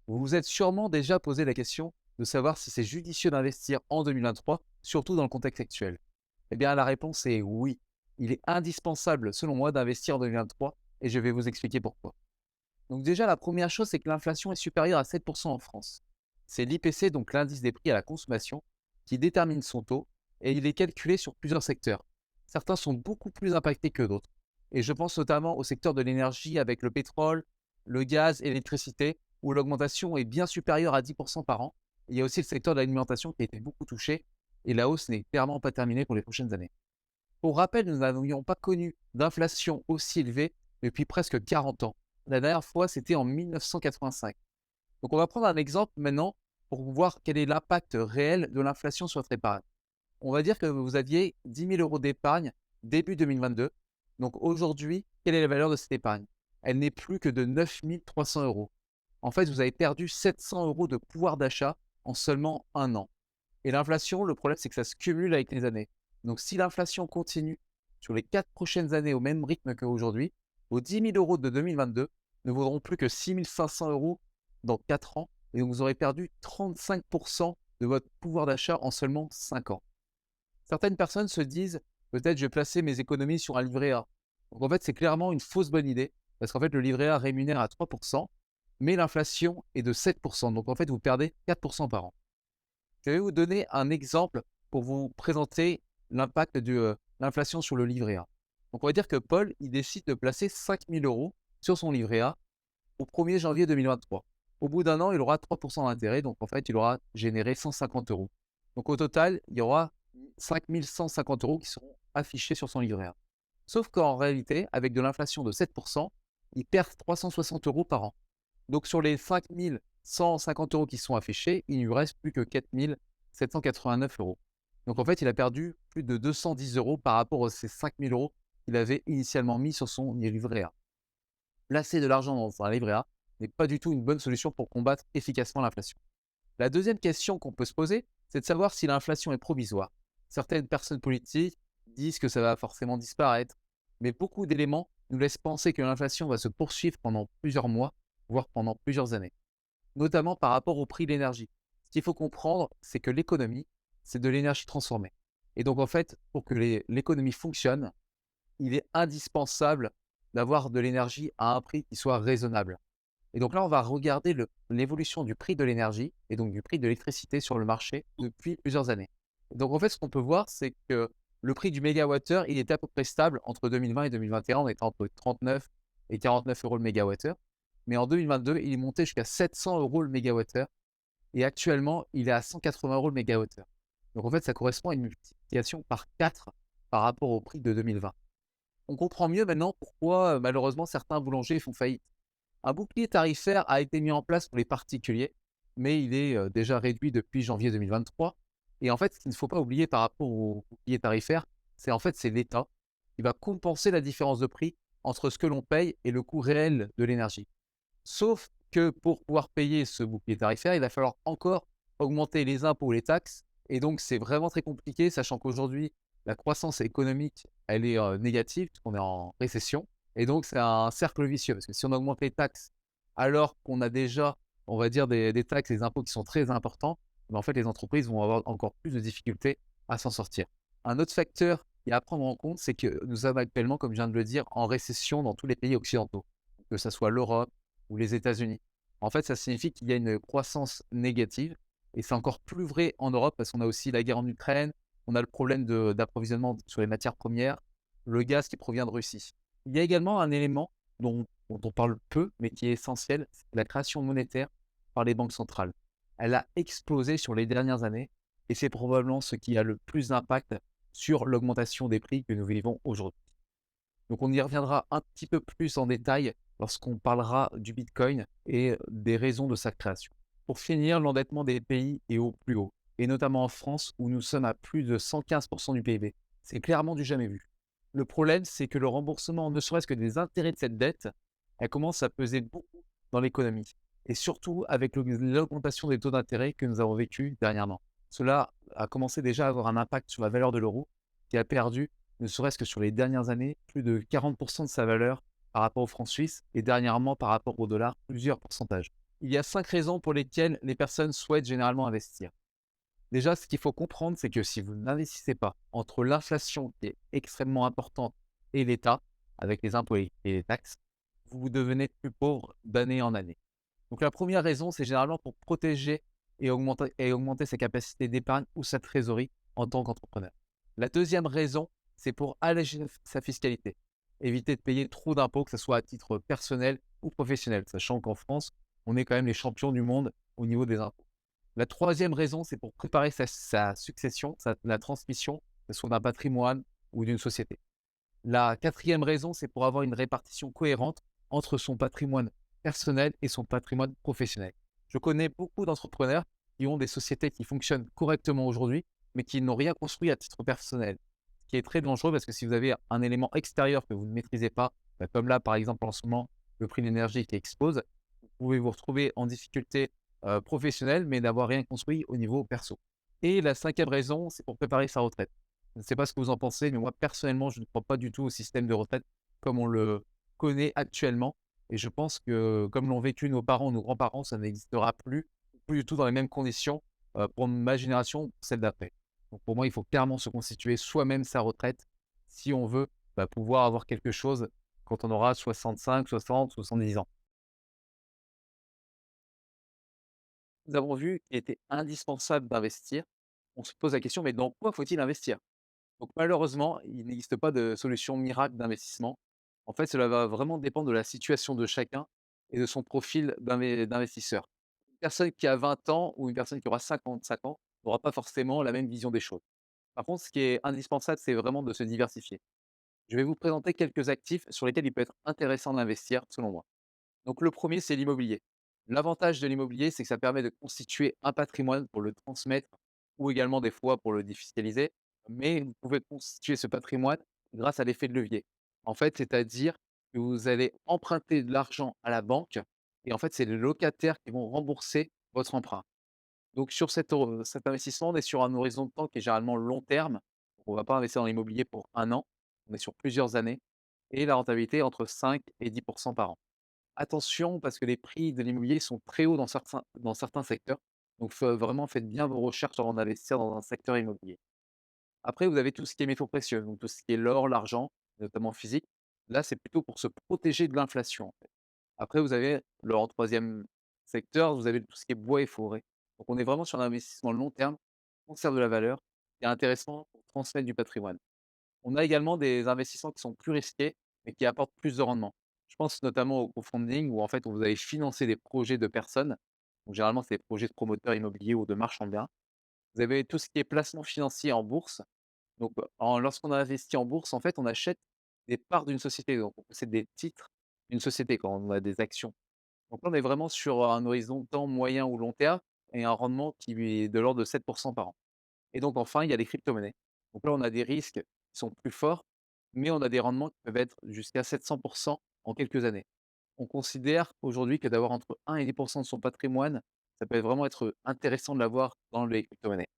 Vous vous êtes sûrement déjà posé la question de savoir si c'est judicieux d'investir en 2023, surtout dans le contexte actuel. Eh bien, la réponse est oui. Il est indispensable, selon moi, d'investir en 2023 et je vais vous expliquer pourquoi. Donc déjà, la première chose, c'est que l'inflation est supérieure à 7% en France. C'est l'IPC, donc l'indice des prix à la consommation, qui détermine son taux et il est calculé sur plusieurs secteurs. Certains sont beaucoup plus impactés que d'autres. Et je pense notamment au secteur de l'énergie avec le pétrole, le gaz et l'électricité, où l'augmentation est bien supérieure à 10% par an. Il y a aussi le secteur de l'alimentation qui a été beaucoup touché et la hausse n'est clairement pas terminée pour les prochaines années. Pour rappel, nous n'avions pas connu d'inflation aussi élevée depuis presque 40 ans. La dernière fois, c'était en 1985. Donc, on va prendre un exemple maintenant pour voir quel est l'impact réel de l'inflation sur votre épargne. On va dire que vous aviez 10 000 euros d'épargne début 2022. Donc, aujourd'hui, quelle est la valeur de cette épargne? Elle n'est plus que de 9 300 euros. En fait, vous avez perdu 700 euros de pouvoir d'achat en seulement un an. Et l'inflation, le problème, c'est que ça se cumule avec les années. Donc, si l'inflation continue sur les 4 prochaines années au même rythme qu'aujourd'hui, vos 10 000 euros de 2022 ne vaudront plus que 6 500 euros dans 4 ans. Et donc, vous aurez perdu 35% de votre pouvoir d'achat en seulement 5 ans. Certaines personnes se disent, peut-être je vais placer mes économies sur un livret A. Donc, en fait, c'est clairement une fausse bonne idée. Parce qu'en fait, le livret A rémunère à 3%, mais l'inflation est de 7%. Donc, en fait, vous perdez 4% par an. Je vais vous donner un exemple pour vous présenter l'impact de l'inflation sur le livret A. Donc, on va dire que Paul, il décide de placer 5 000 euros sur son livret A au 1er janvier 2023. Au bout d'un an, il aura 3% d'intérêt, donc en fait, il aura généré 150 euros. Donc, au total, il y aura 5 150 euros qui seront affichés sur son livret A. Sauf qu'en réalité, avec de l'inflation de 7%, il perd 360 euros par an. Donc, sur les 5 150 euros qui sont affichés, il ne lui reste plus que 4 789 euros. Donc, en fait, il a perdu plus de 210 euros par rapport à ces 5 000 euros qu'il avait initialement mis sur son livret A. Placer de l'argent dans un livret A n'est pas du tout une bonne solution pour combattre efficacement l'inflation. La deuxième question qu'on peut se poser, c'est de savoir si l'inflation est provisoire. Certaines personnes politiques disent que ça va forcément disparaître, mais beaucoup d'éléments nous laissent penser que l'inflation va se poursuivre pendant plusieurs mois, voire pendant plusieurs années, notamment par rapport au prix de l'énergie. Ce qu'il faut comprendre, c'est que l'économie, c'est de l'énergie transformée. Et donc, en fait, pour que l'économie fonctionne, il est indispensable d'avoir de l'énergie à un prix qui soit raisonnable. Et donc là, on va regarder l'évolution du prix de l'énergie et donc du prix de l'électricité sur le marché depuis plusieurs années. Donc en fait, ce qu'on peut voir, c'est que le prix du mégawattheure, il était à peu près stable entre 2020 et 2021, on était entre 39 et 49 euros le mégawattheure. Mais en 2022, il est monté jusqu'à 700 euros le mégawattheure et actuellement, il est à 180 euros le mégawattheure. Donc en fait, ça correspond à une multiplication par 4 par rapport au prix de 2020. On comprend mieux maintenant pourquoi malheureusement certains boulangers font faillite. Un bouclier tarifaire a été mis en place pour les particuliers, mais il est déjà réduit depuis janvier 2023. Et en fait, ce qu'il ne faut pas oublier par rapport au bouclier tarifaire, c'est l'État qui va compenser la différence de prix entre ce que l'on paye et le coût réel de l'énergie. Sauf que pour pouvoir payer ce bouclier tarifaire, il va falloir encore augmenter les impôts et les taxes. Et donc, c'est vraiment très compliqué, sachant qu'aujourd'hui, la croissance économique, elle est négative, puisqu'on est en récession. Et donc, c'est un cercle vicieux, parce que si on augmente les taxes alors qu'on a déjà, on va dire, des taxes et des impôts qui sont très importants, ben en fait, les entreprises vont avoir encore plus de difficultés à s'en sortir. Un autre facteur qui est à prendre en compte, c'est que nous sommes actuellement, comme je viens de le dire, en récession dans tous les pays occidentaux, que ce soit l'Europe ou les États-Unis. En fait, ça signifie qu'il y a une croissance négative, et c'est encore plus vrai en Europe, parce qu'on a aussi la guerre en Ukraine, on a le problème d'approvisionnement sur les matières premières, le gaz qui provient de Russie. Il y a également un élément dont on parle peu, mais qui est essentiel, c'est la création monétaire par les banques centrales. Elle a explosé sur les dernières années et c'est probablement ce qui a le plus d'impact sur l'augmentation des prix que nous vivons aujourd'hui. Donc on y reviendra un petit peu plus en détail lorsqu'on parlera du Bitcoin et des raisons de sa création. Pour finir, l'endettement des pays est au plus haut, et notamment en France où nous sommes à plus de 115% du PIB. C'est clairement du jamais vu. Le problème, c'est que le remboursement, ne serait-ce que des intérêts de cette dette, elle commence à peser beaucoup dans l'économie. Et surtout avec l'augmentation des taux d'intérêt que nous avons vécu dernièrement. Cela a commencé déjà à avoir un impact sur la valeur de l'euro, qui a perdu, ne serait-ce que sur les dernières années, plus de 40% de sa valeur par rapport au franc suisse et dernièrement par rapport au dollar, plusieurs pourcentages. Il y a 5 raisons pour lesquelles les personnes souhaitent généralement investir. Déjà, ce qu'il faut comprendre, c'est que si vous n'investissez pas entre l'inflation qui est extrêmement importante et l'État, avec les impôts et les taxes, vous devenez plus pauvre d'année en année. Donc la première raison, c'est généralement pour protéger et augmenter sa capacité d'épargne ou sa trésorerie en tant qu'entrepreneur. La deuxième raison, c'est pour alléger sa fiscalité. Éviter de payer trop d'impôts, que ce soit à titre personnel ou professionnel, sachant qu'en France, on est quand même les champions du monde au niveau des impôts. La troisième raison, c'est pour préparer sa succession, la transmission, que ce soit d'un patrimoine ou d'une société. La quatrième raison, c'est pour avoir une répartition cohérente entre son patrimoine personnel et son patrimoine professionnel. Je connais beaucoup d'entrepreneurs qui ont des sociétés qui fonctionnent correctement aujourd'hui, mais qui n'ont rien construit à titre personnel, ce qui est très dangereux parce que si vous avez un élément extérieur que vous ne maîtrisez pas, comme là par exemple en ce moment, le prix de l'énergie qui explose, vous pouvez vous retrouver en difficulté professionnelle, mais n'avoir rien construit au niveau perso. Et la cinquième raison, c'est pour préparer sa retraite. Je ne sais pas ce que vous en pensez, mais moi, personnellement, je ne crois pas du tout au système de retraite comme on le connaît actuellement. Et je pense que, comme l'ont vécu nos parents, nos grands-parents, ça n'existera plus du tout dans les mêmes conditions pour ma génération ou pour celle d'après. Donc, pour moi, il faut clairement se constituer soi-même sa retraite si on veut pouvoir avoir quelque chose quand on aura 65, 60, 70 ans. Nous avons vu qu'il était indispensable d'investir. On se pose la question, mais dans quoi faut-il investir? Donc malheureusement, il n'existe pas de solution miracle d'investissement. En fait, cela va vraiment dépendre de la situation de chacun et de son profil d'investisseur. Une personne qui a 20 ans ou une personne qui aura 55 ans n'aura pas forcément la même vision des choses. Par contre, ce qui est indispensable, c'est vraiment de se diversifier. Je vais vous présenter quelques actifs sur lesquels il peut être intéressant d'investir, selon moi. Donc le premier, c'est l'immobilier. L'avantage de l'immobilier, c'est que ça permet de constituer un patrimoine pour le transmettre ou également des fois pour le défiscaliser. Mais vous pouvez constituer ce patrimoine grâce à l'effet de levier. En fait, c'est-à-dire que vous allez emprunter de l'argent à la banque et en fait, c'est les locataires qui vont rembourser votre emprunt. Donc sur cet investissement, on est sur un horizon de temps qui est généralement long terme. On ne va pas investir dans l'immobilier pour un an, on est sur plusieurs années et la rentabilité est entre 5 et 10 par an. Attention parce que les prix de l'immobilier sont très hauts dans certains secteurs. Donc vraiment faites bien vos recherches avant d'investir dans un secteur immobilier. Après, vous avez tout ce qui est métaux précieux, donc tout ce qui est l'or, l'argent, notamment physique. Là, c'est plutôt pour se protéger de l'inflation, en fait. Après, vous avez en troisième secteur, vous avez tout ce qui est bois et forêt. Donc on est vraiment sur un investissement long terme, conserve de la valeur et intéressant pour transmettre du patrimoine. On a également des investissements qui sont plus risqués, mais qui apportent plus de rendement. Je pense notamment au crowdfunding où en fait, vous allez financer des projets de personnes. Donc généralement, c'est des projets de promoteurs immobiliers ou de marchands de biens. Vous avez tout ce qui est placement financier en bourse. Donc lorsqu'on investit en bourse, en fait, on achète des parts d'une société. Donc on possède des titres d'une société quand on a des actions. Donc là, on est vraiment sur un horizon de temps moyen ou long terme et un rendement qui est de l'ordre de 7 par an. Et donc enfin, il y a les crypto-monnaies. Donc là, on a des risques qui sont plus forts, mais on a des rendements qui peuvent être jusqu'à 700 en quelques années. On considère aujourd'hui que d'avoir entre 1 et 10 de son patrimoine, ça peut vraiment être intéressant de l'avoir dans les crypto-monnaies.